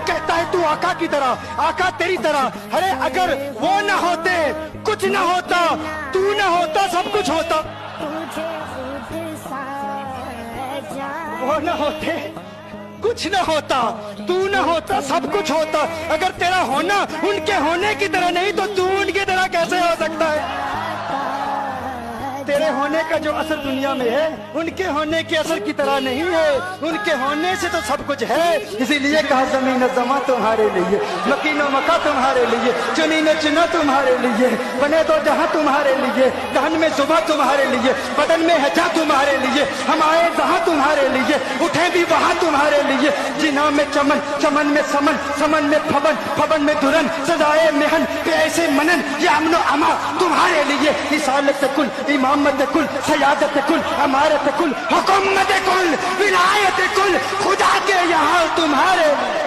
कहता है तू आका की तरह, आका तेरी तरह। अरे अगर वो न होते कुछ न होता, तू न होता सब कुछ होता। वो न होते कुछ न होता, तू न होता सब कुछ होता। अगर तेरा होना उनके होने की तरह नहीं तो तू उनकी तरह कैसे हो सकता है? तेरे होने का जो असर दुनिया में है उनके होने के असर की तरह नहीं है। उनके होने से तो सब कुछ है। इसीलिए कहा जमीन जमा तुम्हारे लिए, मकीनो मका तुम्हारे लिए, चुनी ने चुना तुम्हारे लिए, बने तो जहां तुम्हारे लिए, दहन में जुबा तुम्हारे लिए, बदन में है जा तुम्हारे लिए, हम आए जहां तुम्हारे लिए, उठे भी वहां तुम्हारे लिए। जिना में चमन, चमन में समन, समन में फबन, फबन में दुरन, सजाए मेहन पे ऐसे मनन, ये अमनो अमा तुम्हारे लिए। रिसालत कुल, इमामत कुल, सयादत कुल, अमारत कुल, हुकूमत कुल, विलायत कुल, खुदा के यहाँ तुम्हारे लिए।